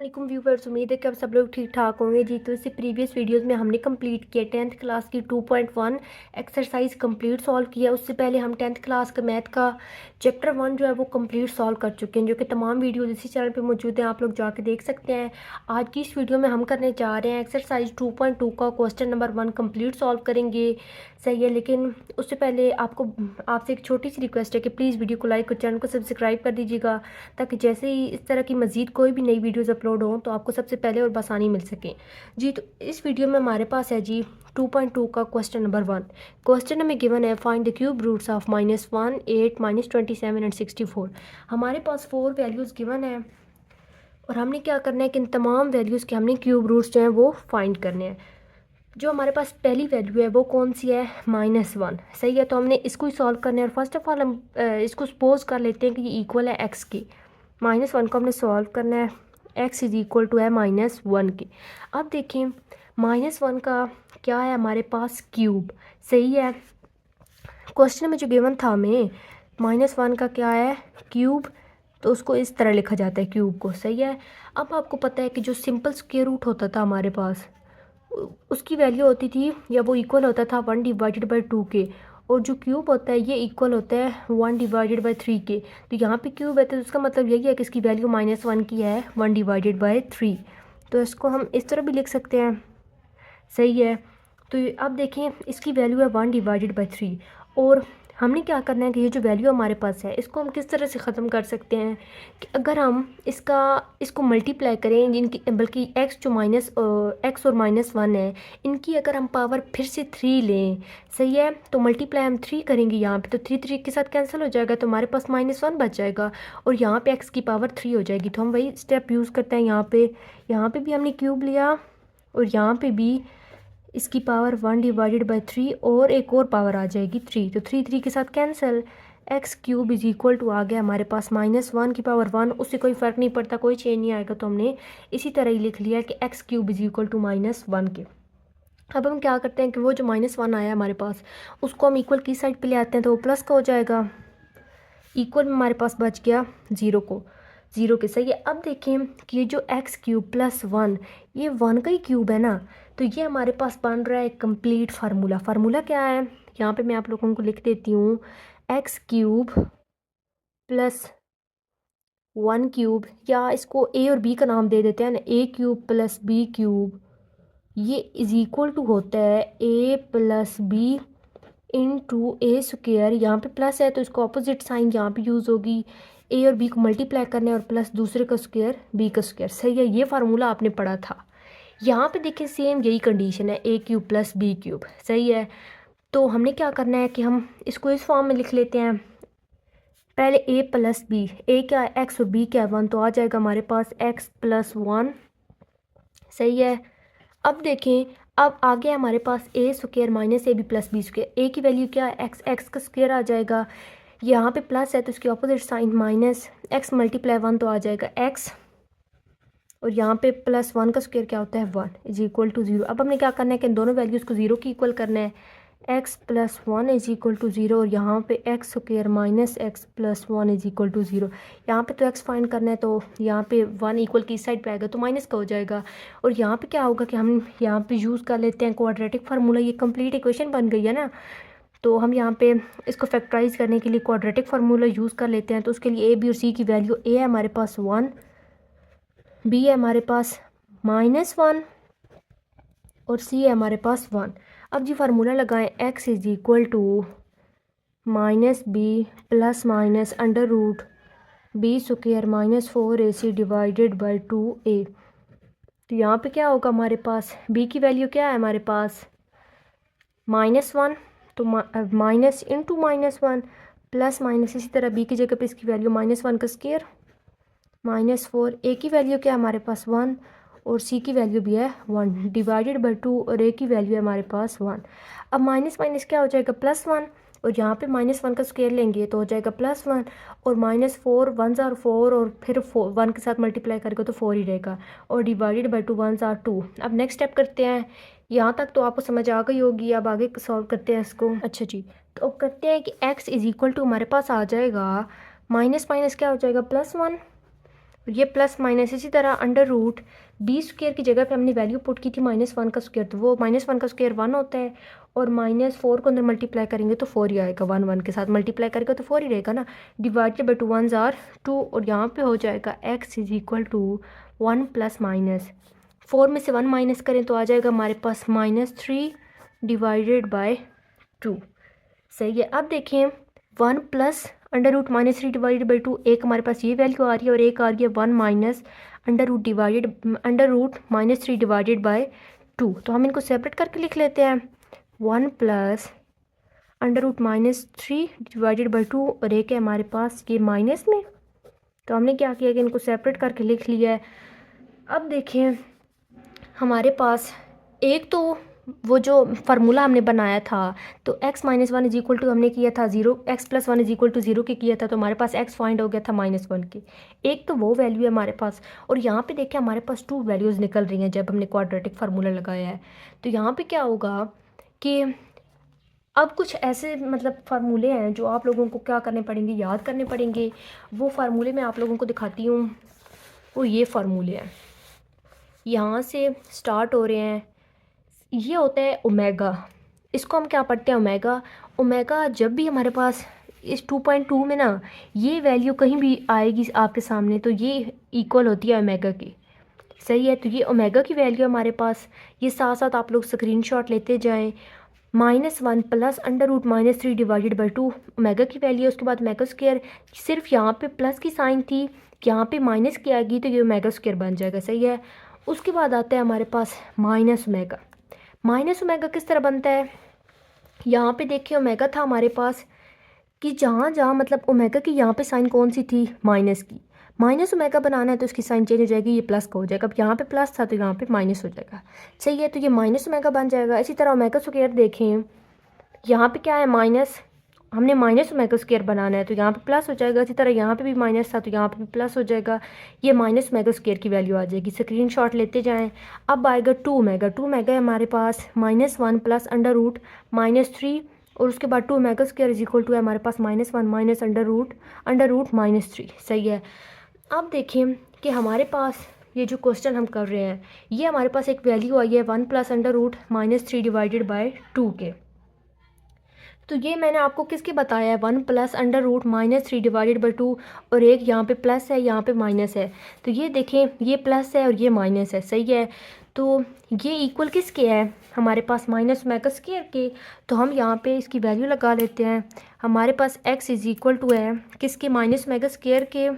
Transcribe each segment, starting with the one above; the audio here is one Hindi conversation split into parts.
वालेकुम व्यूवर्स, उम्मीद है कि आप सब लोग ठीक ठाक होंगे जी। तो इससे प्रीवियस वीडियोस में हमने कंप्लीट किया 10th क्लास की 2.1 एक्सरसाइज कंप्लीट सॉल्व किया। उससे पहले हम 10th क्लास का मैथ का चैप्टर 1 जो है वो कंप्लीट सॉल्व कर चुके हैं, जो कि तमाम वीडियोस इसी चैनल पे मौजूद हैं, आप लोग जाके देख सकते हैं। आज की इस वीडियो में हम करने जा रहे हैं एक्सरसाइज 2.2 का क्वेश्चन नंबर 1 कंप्लीट सॉल्व करेंगे। सही है, लेकिन उससे पहले आपसे एक छोटी सी रिक्वेस्ट है कि प्लीज़ वीडियो को लाइक और चैनल को सब्सक्राइब कर दीजिएगा, ताकि जैसे ही इस तरह की मज़ीद कोई भी नई वीडियोस अपलोड हों तो आपको सबसे पहले और बसानी मिल सके जी। तो इस वीडियो में हमारे पास है जी 2.2 का क्वेश्चन नंबर 1। क्वेश्चन हमें गिवन है find the cube roots of -1, 8, -27 and 64। हमारे पास 4 वैल्यूज़ गिवन है और हमने क्या करना है कि इन तमाम वैल्यूज़ के हमने क्यूब रूट्स जो हैं वो फाइंड करने हैं। जो हमारे पास पहली वैल्यू है वो कौन सी है? -1। सही है, तो हमने इसको ही सॉल्व करना है। और फर्स्ट ऑफ ऑल हम इसको सपोज कर लेते हैं कि ये इक्वल है x के। -1 को हमने सॉल्व करना है, x इज इक्वल टू है -1 के। अब देखें -1 का क्या है हमारे पास? क्यूब। सही है, क्वेश्चन में जो गिवन था हमें -1 का क्या है? क्यूब। तो उसको इस तरह लिखा जाता है क्यूब को। सही है, अब आपको पता है कि जो सिंपल स्क्वायर रूट होता था हमारे पास, उसकी वैल्यू होती थी या वो इक्वल होता था 1/2 के। और जो क्यूब होता है ये इक्वल होता है 1/3 के। तो यहाँ पे क्यूब है तो उसका मतलब यही है कि इसकी वैल्यू -1 की है 1/3। तो इसको हम इस तरह भी लिख सकते हैं। सही है, तो अब देखें इसकी वैल्यू है 1/3। और हमने क्या करना है कि ये जो वैल्यू हमारे पास है इसको हम किस तरह से ख़त्म कर सकते हैं कि अगर हम इसको मल्टीप्लाई करें, जिनकी बल्कि एक्स और -1 है, इनकी अगर हम पावर फिर से 3 लें। सही है, तो मल्टीप्लाई हम 3 करेंगे यहाँ पे, तो 3 के साथ कैंसिल हो जाएगा, तो हमारे पास -1 बच जाएगा और यहाँ पे एक्स की पावर 3 हो जाएगी। तो हम वही स्टेप यूज़ करते हैं यहाँ पे भी हमने क्यूब लिया और यहाँ पे भी इसकी पावर 1/3 और एक और पावर आ जाएगी 3। तो 3 के साथ cancel, x cube is equal to आ गया हमारे पास -1 की पावर 1। उससे कोई फ़र्क नहीं पड़ता, कोई चेंज नहीं आएगा, तो हमने इसी तरह ही लिख लिया कि x cube is equal to -1 के। अब हम क्या करते हैं कि वो जो -1 आया हमारे पास उसको हम इक्वल की साइड पे ले आते हैं, तो वो प्लस का हो जाएगा। इक्वल में हमारे पास बच गया 0 के। सही है, अब देखें कि ये जो एक्स क्यूब प्लस 1, ये 1 का ही क्यूब है ना, तो ये हमारे पास बन रहा है कंप्लीट फार्मूला। फार्मूला क्या है यहाँ पे मैं आप लोगों को लिख देती हूँ। एक्स क्यूब प्लस 1 क्यूब, या इसको ए और बी का नाम दे देते हैं ना, ए क्यूब प्लस बी क्यूब, ये इज इक्वल टू होता है ए प्लस बी इंटू ए स्क्वेयर। यहाँ पे प्लस है तो इसको अपोजिट साइन यहाँ पे यूज़ होगी। ए और बी को मल्टीप्लाई करना है और प्लस दूसरे का स्क्वायर बी का स्क्वायर। सही है, ये फार्मूला आपने पढ़ा था। यहाँ पे देखिए सेम यही कंडीशन है, ए क्यूब प्लस बी क्यूब। सही है, तो हमने क्या करना है कि हम इसको इस फॉर्म में लिख लेते हैं। पहले ए प्लस बी, ए क्या है एक्स और बी क्या है 1, तो आ जाएगा हमारे पास एक्स प्लस 1। सही है, अब देखें, अब आगे हमारे पास a square minus a b plus b square. A की वैल्यू क्या है? एक्स, एक्स का स्क्वायर आ जाएगा। यहाँ पे प्लस है तो इसकी opposite sign minus, x multiply 1 तो आ जाएगा एक्स, और यहाँ पे प्लस 1 का स्क्वायर क्या होता है 1 इज इक्वल टू 0। अब हमने क्या करना है कि इन दोनों वैल्यूज़ को 0 की इक्वल करना है। X plus 1 is equal to 0 और यहाँ पे x square minus x plus 1 is equal to 0। यहाँ पे तो एक्स फाइंड करना है, तो यहाँ पे 1 इक्वल की साइड पे आएगा तो माइनस का हो जाएगा। और यहाँ पे क्या होगा कि हम यहाँ पे यूज़ कर लेते हैं क्वाड्रेटिक फार्मूला। ये कंप्लीट इक्वेशन बन गई है ना, तो हम यहाँ पे इसको फैक्टराइज करने के लिए क्वाड्रेटिक फार्मूला यूज़ कर लेते हैं। तो उसके लिए ए बी और सी की वैल्यू, ए है हमारे पास 1, बी है हमारे पास -1 और सी है हमारे पास 1। अब जी फार्मूला लगाएं, x is equal to minus B plus minus under root B square -4ac divided by 2a। तो यहाँ पे क्या होगा हमारे पास? b की वैल्यू क्या है हमारे पास? -1, तो माइनस इंटू -1 प्लस माइनस, इसी तरह b की जगह पे इसकी वैल्यू -1 का स्क्वायर -4। a की वैल्यू क्या है हमारे पास 1 और c की वैल्यू भी है 1 डिवाइडेड बाई 2 और a की वैल्यू है हमारे पास 1। अब माइनस माइनस क्या हो जाएगा? +1, और यहाँ पे -1 का स्क्वायर लेंगे तो हो जाएगा +1 और -4 1 ज़ार 4 और फिर 1 के साथ मल्टीप्लाई करके तो 4 ही रहेगा और डिवाइडेड बाई 2 1 ज़ार 2। अब नेक्स्ट स्टेप करते हैं। यहाँ तक तो आपको समझ आ गई होगी, अब आगे सॉल्व करते हैं इसको। अच्छा जी, तो अब करते हैं कि x इज इक्वल टू हमारे पास आ जाएगा माइनस माइनस क्या हो जाएगा +1, ये प्लस माइनस, इसी तरह अंडर रूट बी स्क्वायर की जगह पे हमने वैल्यू पुट की थी -1 का स्क्वायर, तो वो -1 का स्क्वायर 1 होता है, और -4 को अंदर मल्टीप्लाई करेंगे तो 4 ही आएगा, 1 1 के साथ मल्टीप्लाई करेगा तो 4 ही रहेगा ना। डिवाइडेड बाई 2 1s आर 2, और यहाँ पे हो जाएगा x is equal to 1 plus minus 4 में से 1 माइनस करें तो आ जाएगा हमारे पास -3 डिवाइडेड बाय 2। सही है। अब देखें 1 plus under root -3 divided by 2, एक हमारे पास ये वैल्यू आ रही है और एक आ रही है 1 minus under root -3 divided by 2। तो हम इनको सेपरेट करके लिख लेते हैं, 1 plus under root -3 divided by 2, और एक है हमारे पास ये माइनस में, तो हमने क्या किया कि इनको सेपरेट करके लिख लिया है। अब देखें हमारे पास एक तो वो जो फार्मूला हमने बनाया था, तो x - 1 इज इक्वल टू हमने किया था 0, x + 1 इज इक्वल टू 0 के किया था, तो हमारे पास x फाइंड हो गया था -1 के। एक तो वो वैल्यू है हमारे पास, और यहाँ पे देखिए हमारे पास 2 वैल्यूज़ निकल रही हैं जब हमने क्वाड्रेटिक फार्मूला लगाया है। तो यहाँ पे क्या होगा कि अब कुछ ऐसे मतलब फार्मूले हैं जो आप लोगों को क्या करने पड़ेंगे, याद करने पड़ेंगे। वो फार्मूले मैं आप लोगों को दिखाती हूँ, वो ये फार्मूले हैं, यहाँ से स्टार्ट हो रहे हैं। ये होता है ओमेगा, इसको हम क्या पढ़ते हैं ओमेगा। ओमेगा जब भी हमारे पास इस 2.2 में ना ये वैल्यू कहीं भी आएगी आपके सामने, तो ये इक्वल होती है ओमेगा की। सही है। तो ये ओमेगा की वैल्यू हमारे पास, ये साथ साथ आप लोग स्क्रीनशॉट लेते जाएं। -1 plus under root -3 divided by 2 omega की वैल्यू है। उसके बाद ओमेगा स्क्वायर, सिर्फ यहाँ पे प्लस की साइन थी, यहाँ पे माइनस की आएगी तो ये ओमेगा स्क्वायर बन जाएगा। सही है। उसके बाद आता है हमारे पास माइनस ओमेगा। माइनस ओमेगा किस तरह बनता है, यहाँ पे देखिए ओमेगा था हमारे पास कि जहाँ जहाँ मतलब ओमेगा की यहाँ पे साइन कौन सी थी, माइनस की। माइनस ओमेगा बनाना है तो इसकी साइन चेंज हो जाएगी, ये प्लस का हो जाएगा। अब यहाँ पे प्लस था तो यहाँ पे माइनस हो जाएगा। सही है। तो ये माइनस ओमेगा बन जाएगा। इसी तरह ओमेगा स्क्वायर देखें, यहाँ पे क्या है माइनस, हमने माइनस ओमेगा स्क्वायर बनाना है तो यहाँ पे प्लस हो जाएगा। इसी तरह यहाँ पे भी माइनस था तो यहाँ पे भी प्लस हो जाएगा। ये माइनस ओमेगा स्क्वायर की वैल्यू आ जाएगी। स्क्रीनशॉट लेते जाएं। अब आएगा 2 ओमेगा। 2 ओमेगा है हमारे पास -1 प्लस अंडर रूट -3, और उसके बाद 2 omega square is equal to है हमारे पास -1 माइनस अंडर रूट -3। सही है। अब देखें कि हमारे पास ये जो क्वेश्चन हम कर रहे हैं, ये हमारे पास एक वैल्यू आई है 1 plus under root -3 divided by 2 के। तो ये मैंने आपको किसके बताया है, 1 plus under root -3 divided by 2, और एक यहाँ पे प्लस है यहाँ पे माइनस है। तो ये देखें ये प्लस है और ये माइनस है। सही है। तो ये इक्वल किसके है, हमारे पास माइनस ओमेगा स्क्वायर के। तो हम यहाँ पे इसकी वैल्यू लगा लेते हैं। हमारे पास x इज इक्वल टू है किसके, माइनस ओमेगा स्क्वायर के,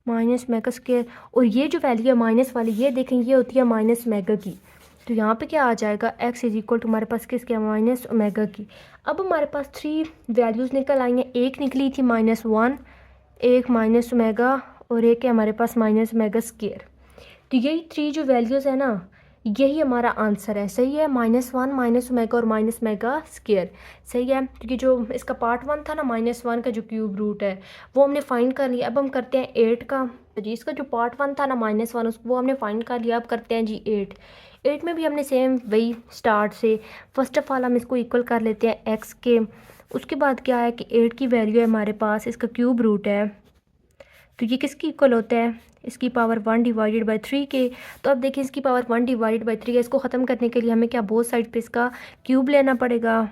माइनस ओमेगा स्क्वायर। और ये जो वैल्यू है माइनस वाली, ये देखें ये होती है माइनस ओमेगा की। तो यहाँ पे क्या आ जाएगा, x इज इक्वल टू हमारे पास किसके, माइनस ओमेगा की। अब हमारे पास 3 वैल्यूज़ निकल आई हैं। एक निकली थी -1, एक माइनस ओमेगा, और एक है हमारे पास माइनस ओमेगा स्क्वायर। तो यही 3 जो वैल्यूज़ है ना, यही हमारा आंसर है। सही है। -1 माइनस ओमेगा और माइनस ओमेगा स्क्वायर। सही है। क्योंकि जो इसका पार्ट 1 था ना, -1 का जो क्यूब रूट है वो हमने फाइंड कर लिया। अब हम करते हैं 8 का। तो जी इसका जो पार्ट 1 था ना -1, उसको वो हमने फाइंड कर लिया। अब करते हैं जी 8 में भी हमने सेम वही स्टार्ट से, फर्स्ट ऑफ ऑल हम इसको इक्वल कर लेते हैं x के। उसके बाद क्या है कि 8 की वैल्यू है हमारे पास, इसका क्यूब रूट है, तो ये किसकी इक्वल होता है, इसकी पावर 1 डिवाइडेड बाई 3 के। तो अब देखिए इसकी पावर 1 डिवाइडेड बाई 3 है। इसको ख़त्म करने के लिए हमें क्या, बोथ साइड पे इसका क्यूब लेना पड़ेगा।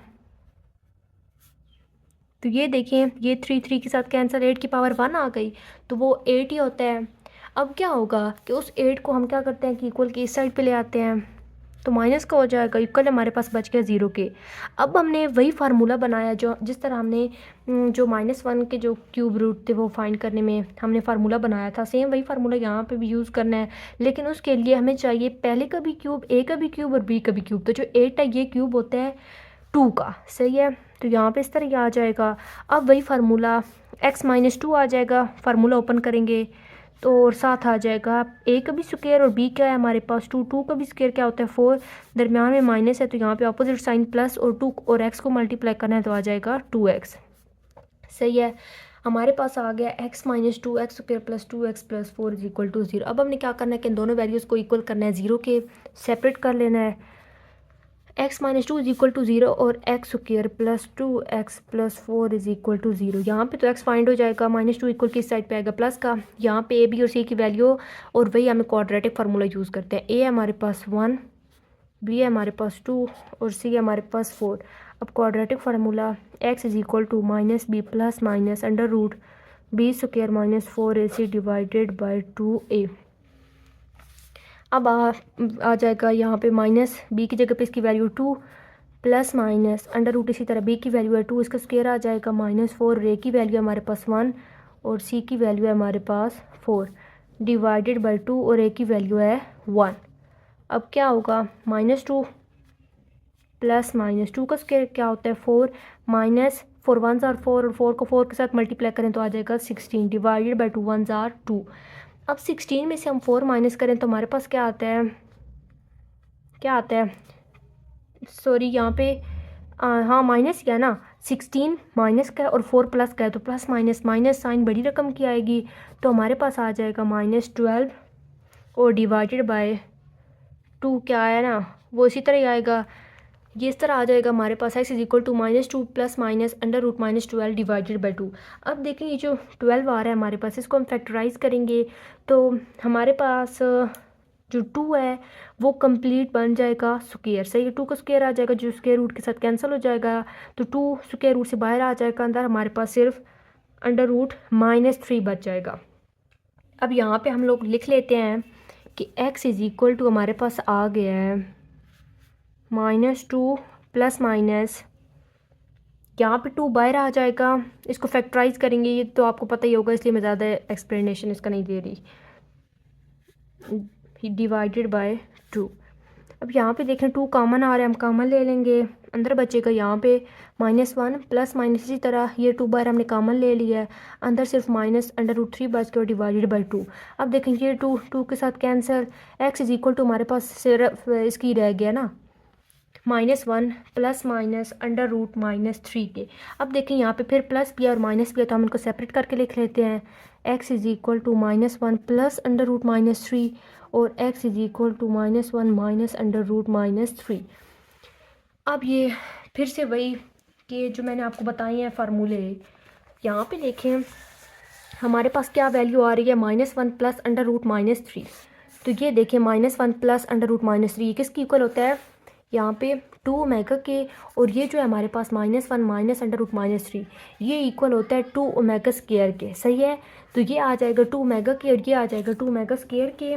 तो ये देखें ये 3 के साथ कैंसिल, 8 की पावर 1 आ गई तो वो 8 ही होता है। अब क्या होगा कि उस 8 को हम क्या करते हैं कि इक्वल के इस साइड पे ले आते हैं, तो माइनस का हो जाएगा, इक्वल हमारे पास बच गया 0 के। अब हमने वही फार्मूला बनाया जो जिस तरह हमने जो -1 के जो क्यूब रूट थे वो फाइंड करने में हमने फार्मूला बनाया था, सेम वही फार्मूला यहाँ पे भी यूज़ करना है। लेकिन उसके लिए हमें चाहिए पहले का भी क्यूब, ए का भी क्यूब और बी का भी क्यूब। तो जो 8 है ये क्यूब होता है 2 का। सही है। तो यहाँ पे इस तरह आ जाएगा। अब वही फार्मूला x - 2 आ जाएगा, फार्मूला ओपन करेंगे तो और साथ आ जाएगा ए का भी स्क्वायर और बी क्या है हमारे पास 2 का भी स्क्वायर क्या होता है 4, दरमियान में माइनस है तो यहाँ पे अपोजिट साइन प्लस, और 2 और x को मल्टीप्लाई करना है तो आ जाएगा 2x। सही है। हमारे पास आ गया x - 2 x square plus 2x plus 4 is equal to 0। अब हमने क्या करना है कि इन दोनों वैल्यूज़ को इक्वल करना है 0 के, सेपरेट कर लेना है। X minus two is equal to 0 और x square plus 2x+4 is equal to 0। यहाँ पे तो एक्स फाइंड हो जाएगा, माइनस टू इक्वल किस साइड पे आएगा, प्लस का। यहाँ पे ए बी और सी की वैल्यू और वही हमें क्वाड्रेटिक फार्मूला यूज़ करते हैं। ए है हमारे पास 1, बी है हमारे पास 2 और सी है हमारे पास 4। अब quadratic formula x is equal to minus B plus minus under root b square minus 4ac divided by 2a। अब आ जाएगा यहाँ पे माइनस बी की जगह पे इसकी value 2 plus minus under root, इसी तरह बी की वैल्यू है 2, इसका स्क्वायर आ जाएगा -4। ए की वैल्यू है हमारे पास 1 और सी की वैल्यू है हमारे पास 4 डिवाइडेड बाई 2 और ए की वैल्यू है 1। अब क्या होगा, -2 प्लस -2 का स्क्वायर क्या होता है 4, माइनस 4 1s आर 4 और 4 को 4 के साथ मल्टीप्लाई करें तो आ जाएगा 16 डिवाइडेड बाई 2 1s आर 2। अब 16 में से हम 4 माइनस करें तो हमारे पास क्या आता है, सॉरी यहाँ पे हाँ माइनस किया ना, 16 माइनस का है और 4 प्लस का है तो प्लस माइनस माइनस साइन बड़ी रकम की आएगी तो हमारे पास आ जाएगा -12 और डिवाइडेड बाय 2 क्या आया ना वो इसी तरह ही आएगा, ये इस तरह आ जाएगा हमारे पास x is equal to -2 plus minus under root -12 divided by 2। अब देखें ये जो 12 आ रहा है हमारे पास, इसको हम फैक्टराइज करेंगे तो हमारे पास जो 2 है वो कंप्लीट बन जाएगा स्क्वायर, सही है। 2 का स्क्वायर आ जाएगा जो स्क्वायर रूट के साथ कैंसिल हो जाएगा तो 2 स्क्वायर रूट से बाहर आ जाएगा, अंदर हमारे पास सिर्फ अंडर रूट -3 बच जाएगा। अब यहाँ पे हम लोग लिख लेते हैं कि x इज इक्वल टू हमारे पास आ गया है -2 प्लस माइनस, यहाँ पे 2 बाहर आ जाएगा, इसको फैक्टराइज करेंगे, ये तो आपको पता ही होगा इसलिए मैं ज़्यादा एक्सप्लेनेशन इसका नहीं दे रही, डिवाइडेड बाय 2। अब यहाँ पे देखें 2 कॉमन आ रहा है, हम कॉमन ले लेंगे, अंदर बचेगा यहाँ पे -1 प्लस माइनस, इसी तरह ये 2 बार हमने कॉमन ले लिया है, अंदर सिर्फ माइनस अंडर रूट 3 बच गया और डिवाइडेड बाई 2। अब देखें ये 2 के साथ cancel, x is equal to हमारे पास सिर्फ इसकी रह गया ना -1 प्लस माइनस अंडर रूट -3 के। अब देखें यहाँ पे फिर प्लस भी है और माइनस भी है तो हम इनको सेपरेट करके लिख लेते हैं, x is equal to -1 plus under root -3 और x is equal to -1 minus under root -3। अब ये फिर से वही कि जो मैंने आपको बताए हैं फार्मूले, यहाँ पे देखें हमारे पास क्या वैल्यू आ रही है -1 प्लस अंडर रूट -3। तो ये देखें -1 प्लस अंडर रूट -3 ये किसकी इक्वल होता है, यहाँ पे 2 ओमेगा के, और ये जो है हमारे पास -1 माइनस अंडर रूट -3 ये इक्वल होता है 2 ओमेगा स्क्वायर के, सही है। तो ये आ जाएगा 2 ओमेगा के और ये आ जाएगा 2 ओमेगा स्क्वायर के,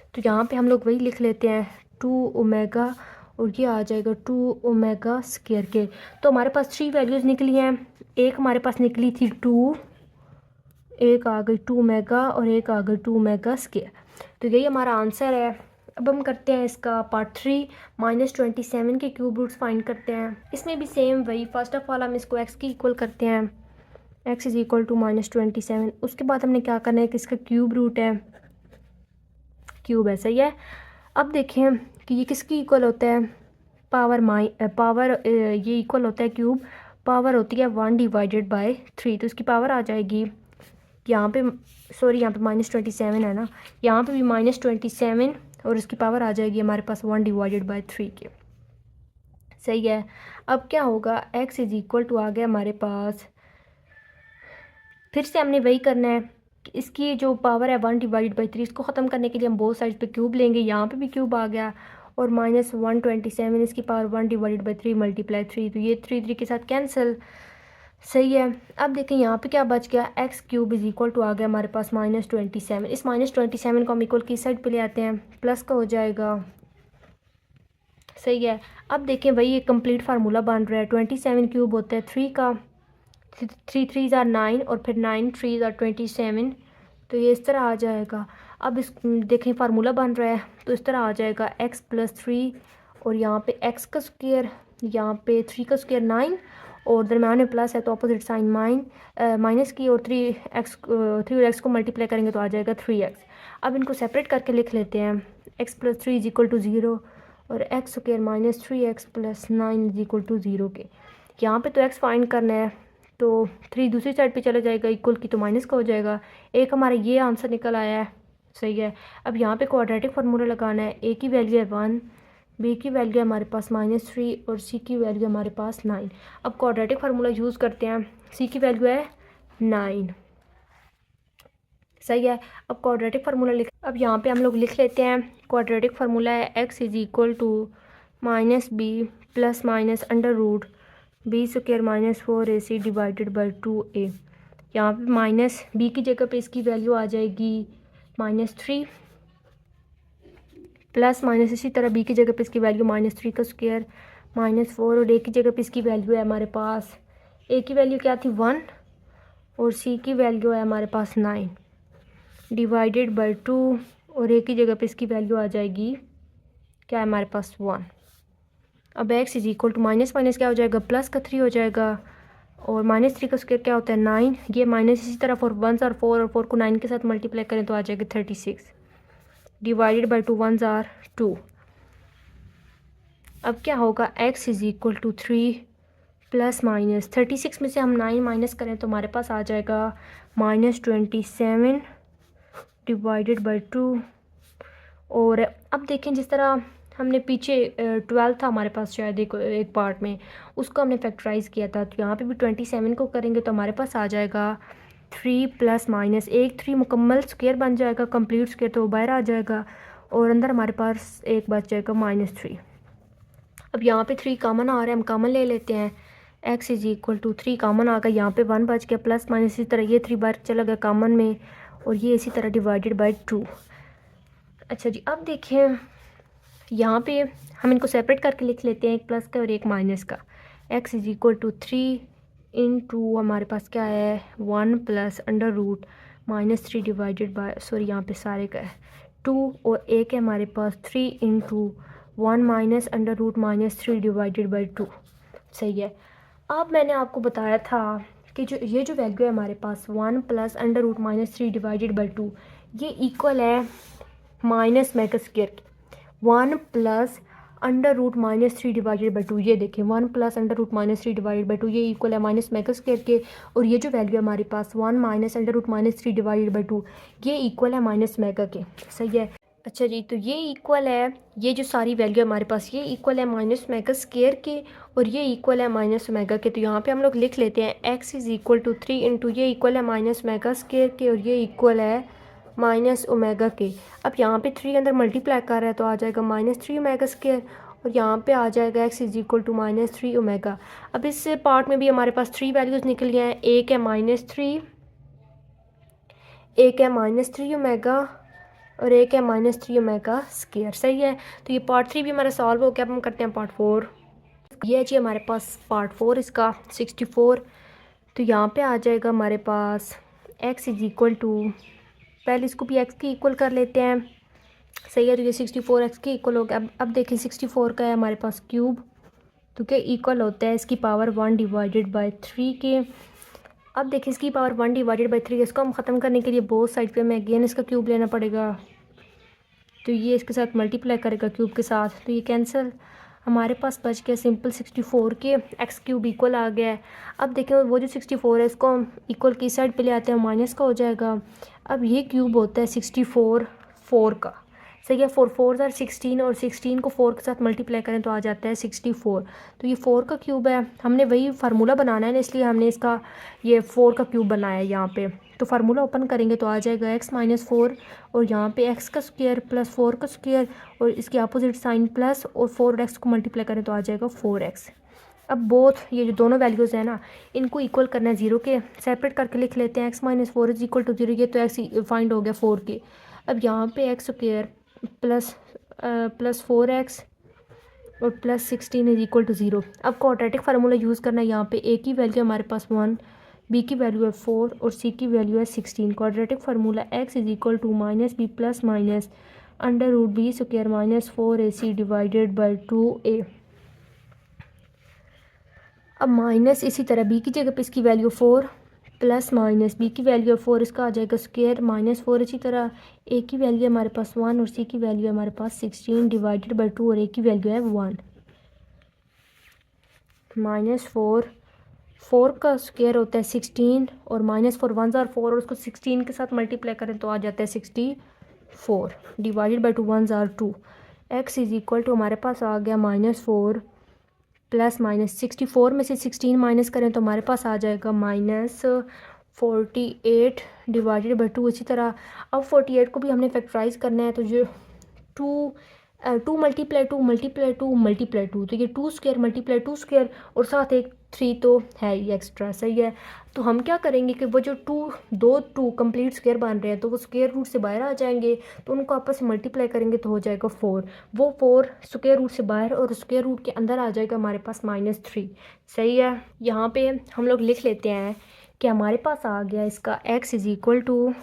तो यहाँ पे हम लोग वही लिख लेते हैं 2 ओमेगा और ये आ जाएगा 2 ओमेगा स्क्वायर के। तो हमारे पास 3 वैल्यूज़ निकली हैं, एक हमारे पास निकली थी 2, एक आ गई 2 ओमेगा और एक आ गई 2 ओमेगा स्क्वायर, तो यही हमारा आंसर है। अब हम करते हैं इसका पार्ट 3, -27 के क्यूब रूट्स फाइंड करते हैं। इसमें भी सेम वही, फर्स्ट ऑफ ऑल हम इसको x की इक्वल करते हैं, x इज इक्वल टू -27। उसके बाद हमने क्या करना है कि इसका क्यूब रूट है, क्यूब है, सही है। अब देखें कि ये किसकी इक्वल होता है, पावर ये इक्वल होता है क्यूब, पावर होती है 1 डिवाइडेड बाय 3, तो इसकी पावर आ जाएगी यहाँ पे, सॉरी यहाँ पे -27 है ना, यहाँ पे भी -27 और इसकी पावर आ जाएगी हमारे पास 1 डिवाइडेड बाय 3 के, सही है। अब क्या होगा, x इज इक्वल टू आ गया हमारे पास, फिर से हमने वही करना है कि इसकी जो पावर है 1 डिवाइडेड बाई 3, इसको ख़त्म करने के लिए हम बोथ साइड पे क्यूब लेंगे, यहाँ पे भी क्यूब आ गया और -127 इसकी पावर 1 डिवाइडेड बाई 3 मल्टीप्लाई 3, तो ये 3 के साथ कैंसिल, सही है। अब देखें यहाँ पे क्या बच गया, x cube is equal to आ गया हमारे पास -27। इस -27 को हम इक्वल की साइड पे ले आते हैं, प्लस का हो जाएगा, सही है। अब देखें वही एक कंप्लीट फार्मूला बन रहा है, 27 क्यूब होता है 3 का, 3 3s आर 9 और फिर 9 3s आर 27, तो ये इस तरह आ जाएगा। अब इस देखें फार्मूला बन रहा है तो इस तरह आ जाएगा x + 3 और यहाँ पे x का स्क्वायर, यहाँ पे 3 का स्क्वायर 9 और दरम्यान में प्लस है तो अपोजिट साइन माइनस की, और 3 और x को मल्टीप्लाई करेंगे तो आ जाएगा 3x। अब इनको सेपरेट करके लिख लेते हैं, x + 3 = 0 और x² - 3x + 9 = 0 के। यहाँ पे तो x फाइंड करना है तो 3 दूसरी साइड पे चला जाएगा, इक्वल की तो माइनस का हो जाएगा, एक हमारा ये आंसर निकल आया है, सही है। अब यहाँ पे क्वाड्रेटिक फार्मूला लगाना है, a की वैल्यू है 1, बी की वैल्यू है हमारे पास -3 और सी की वैल्यू हमारे पास 9। अब क्वाड्रेटिक फार्मूला यूज़ करते हैं। सी की वैल्यू है 9, सही है। अब क्वाड्रेटिक फार्मूला अब यहाँ पे हम लोग लिख लेते हैं। क्वाड्रेटिक फार्मूला है x is equal to -b plus minus under root B square -4ac divided by 2a। यहाँ पे माइनस b की जगह पे इसकी वैल्यू आ जाएगी -3 प्लस माइनस इसी तरह b की जगह पे इसकी वैल्यू -3 का स्क्वायर -4 और a की जगह पे इसकी वैल्यू है हमारे पास, a की वैल्यू क्या थी 1 और c की वैल्यू है हमारे पास 9 डिवाइडेड बाई 2 और a की जगह पे इसकी वैल्यू आ जाएगी क्या है हमारे पास 1। अब x is equal to minus minus क्या हो जाएगा, प्लस का 3 हो जाएगा और -3 का स्क्वायर क्या होता है 9। ये माइनस इसी तरह 4 1s आर 4 और 4 को 9 के साथ मल्टीप्लाई करें तो आ जाएगा 36 डिवाइडेड बाई 2 1s आर 2। अब क्या होगा, x is equal to 3 plus minus 36 में से हम 9 माइनस करें तो हमारे पास आ जाएगा -27 डिवाइडेड बाई 2। और अब देखें जिस तरह हमने पीछे 12 था हमारे पास शायद एक पार्ट में, उसको हमने फैक्टराइज़ किया था, तो यहाँ पे भी 27 को करेंगे तो हमारे पास आ जाएगा 3 प्लस माइनस एक 3 मुकम्मल स्क्वायर बन जाएगा, कंप्लीट स्क्वायर तो बाहर आ जाएगा और अंदर हमारे पास एक बच जाएगा -3। अब यहाँ पे 3 कॉमन आ रहा है, हम कॉमन ले लेते हैं। x is equal to 3 common आ गया, यहाँ पे 1 बच गया, प्लस माइनस इसी तरह ये 3 बार चला गया कॉमन में और ये इसी तरह डिवाइडेड बाई 2। अच्छा जी, अब देखें यहाँ पे हम इनको सेपरेट करके लिख लेते हैं, एक प्लस का और एक माइनस का। x is equal to 3 into हमारे पास क्या है 1 plus under root -3 divided by sorry यहाँ पे सारे का है 2 और एक है हमारे पास 3 into 1 minus under root -3 divided by 2, सही है। अब मैंने आपको बताया था कि ये जो वैल्यू है हमारे पास 1 plus under root -3 divided by 2 ये इक्वल है minus omega square 1 plus under root -3 divided by 2। ये देखें 1 plus under root -3 divided by 2 ये इक्वल है माइनस मेगा स्क्वायर के, और ये जो वैल्यू है हमारे पास 1 minus under root -3 divided by 2 ये इक्वल है माइनस मेगा के, सही है। अच्छा जी, तो ये इक्वल है, ये जो सारी वैल्यू है हमारे पास ये इक्वल है माइनस मेगा स्क्वायर के और ये इक्वल है माइनस मेगा के। तो यहाँ पे हम लोग लिख लेते हैं x is equal to 3 into ये इक्वल है माइनस मेगा स्क्वायर के और ये इक्वल है माइनस ओमेगा के। अब यहाँ पे 3 अंदर मल्टीप्लाई कर रहा है तो आ जाएगा -3 ओमेगा स्क्वायर और यहाँ पे आ जाएगा x is equal to -3 omega. अब इस पार्ट में भी हमारे पास 3 वैल्यूज़ निकल गए हैं, एक है -3, एक है -3 ओमेगा और एक है -3 ओमेगा स्क्वायर, सही है। तो ये पार्ट 3 भी हमारा सॉल्व हो गया। अब हम करते हैं पार्ट 4। ये है जी हमारे पास पार्ट 4 इसका 64। तो यहाँ पे आ जाएगा हमारे पास x इज़ इक्वल टू, पहले इसको भी x के इक्वल कर लेते हैं, सही है। तो ये 64 x के इक्वल हो गया। अब देखिए 64 का है हमारे पास क्यूब, तो क्या इक्वल होता है इसकी पावर 1 डिवाइडेड बाई 3 के। अब देखिए इसकी पावर 1 डिवाइडेड बाई 3, इसको हम ख़त्म करने के लिए बोथ साइड पे हमें अगेन इसका क्यूब लेना पड़ेगा, तो ये इसके साथ मल्टीप्लाई करेगा क्यूब के साथ, तो ये कैंसिल, हमारे पास बच गया सिंपल 64 के एक्स क्यूब इक्वल आ गया है। अब देखें वो जो 64 है इसको हम इक्वल की साइड पे ले आते हैं, माइनस का हो जाएगा। अब ये क्यूब होता है 64 4 का, सही है। 4 4 आर 16 और 16 को 4 के साथ मल्टीप्लाई करें तो आ जाता है 64। तो ये 4 का क्यूब है, हमने वही फार्मूला बनाना है ना, इसलिए हमने इसका ये 4 का क्यूब बनाया है यहाँ पे। तो फार्मूला ओपन करेंगे तो आ जाएगा x माइनस 4 और यहाँ पे x का स्क्वायर प्लस 4 का स्क्वायर और इसके अपोजिट साइन प्लस और 4x को मल्टीप्लाई करें तो आ जाएगा 4x। अब बोथ ये जो दोनों वैल्यूज़ हैं ना इनको इक्वल करना है 0 के, सेपरेट करके लिख लेते हैं। x minus 4 is equal to 0, ये तो x फाइंड हो गया 4 के। अब यहाँ पे x स्क्वायर प्लस 4x और प्लस 16 इज इक्वल टू 0। अब क्वाड्रेटिक फार्मूला यूज़ करना है, यहाँ पे a की वैल्यू हमारे पास 1, b की वैल्यू है 4 और c की वैल्यू है 16। Quadratic formula x is equal to minus B plus minus under root B square minus 4ac divided by 2a। अब माइनस इसी तरह b की जगह पे इसकी वैल्यू 4 प्लस माइनस b की वैल्यू है 4, इसका आ जाएगा स्क्वायर माइनस 4। इसी तरह a की वैल्यू है हमारे पास 1 और c की वैल्यू है हमारे पास 16 डिवाइडेड बाई 2 और a की वैल्यू है 1। -4 का स्क्वायर होता है 16 और -4 1s आर 4 और उसको 16 के साथ मल्टीप्लाई करें तो आ जाता है 64 divided by 2 1s are 2। x is equal to हमारे पास आ गया -4 प्लस -64 में से 16 माइनस करें तो हमारे पास आ जाएगा -48 डिवाइडेड बाई 2। इसी तरह अब 48 को भी हमने फैक्टराइज करना है, तो जो 2 मल्टीप्लाई 2 मल्टीप्लाई 2 मल्टीप्लाई 2, तो ये 2 स्क्वायर मल्टीप्लाई 2 स्क्वायर और साथ एक 3 तो है ही एक्स्ट्रा, सही है। तो हम क्या करेंगे कि वो जो 2 कंप्लीट स्क्वायर बन रहे हैं तो वो स्क्वायर रूट से बाहर आ जाएंगे, तो उनको आपस में मल्टीप्लाई करेंगे तो हो जाएगा 4। वो 4 स्क्वायर रूट से बाहर और स्क्वायर रूट के अंदर आ जाएगा हमारे पास -3, सही है। यहाँ पे हम लोग लिख लेते हैं कि हमारे पास आ गया इसका x इज़ इक्वल टू,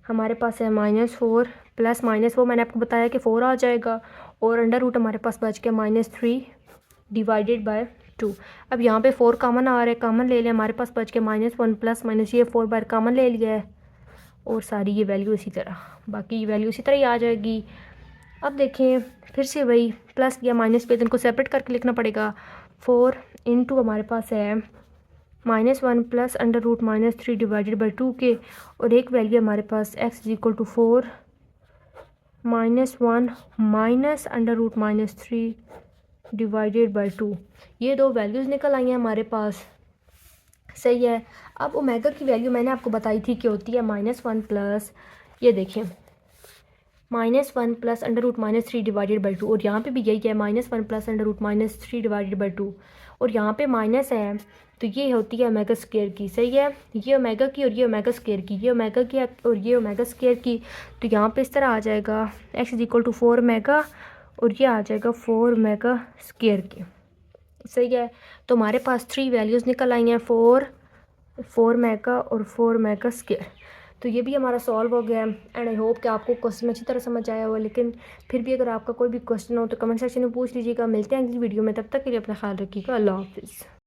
हमारे पास है -4 प्लस -4 मैंने आपको बताया कि 4 आ जाएगा, और अंडर रूट हमारे पास बच गया -3 डिवाइडेड बाय 2। अब यहाँ पे 4 कॉमन आ रहा है, कॉमन ले लें, हमारे पास बच गया -1 प्लस माइनस ये 4 बार कॉमन ले लिया है, और सारी ये वैल्यू इसी तरह, बाकी ये वैल्यू इसी तरह ही आ जाएगी। अब देखें फिर से वही प्लस या माइनस पे, तो इनको सेपरेट करके लिखना पड़ेगा। 4 इंटू हमारे पास है -1 plus under root -3 divided by 2 के, और एक वैल्यू हमारे पास x is equal to 4 -1 minus under root -3 divided by 2। ये दो वैल्यूज़ निकल आई हैं हमारे पास, सही है। अब ओमेगा की वैल्यू मैंने आपको बताई थी कि होती है -1 प्लस, ये देखें -1 plus under root -3 divided by 2, और यहाँ पे भी यही है -1 plus under root -3 divided by 2, और यहाँ पे माइनस है, तो ये होती है ओमेगा स्क्वायर की, सही है। ये ओमेगा की और ये ओमेगा स्क्वायर की, ये ओमेगा की और ये ओमेगा स्क्वायर की, तो यहाँ पे इस तरह आ जाएगा x is equal to 4 omega, और ये आ जाएगा 4 ओमेगा स्क्वायर की, सही है। तो हमारे पास 3 वैल्यूज़ निकल आई हैं, 4 मेगा और 4 मेगा स्क्वायर। तो ये भी हमारा सॉल्व हो गया, एंड आई होप कि आपको क्वेश्चन अच्छी तरह समझ आया हुआ। लेकिन फिर भी अगर आपका कोई भी क्वेश्चन हो तो कमेंट सेक्शन में पूछ लीजिएगा। मिलते हैं अगली वीडियो में, तब तक के लिए अपना ख्याल रखिएगा। अल्लाह हाफिज़।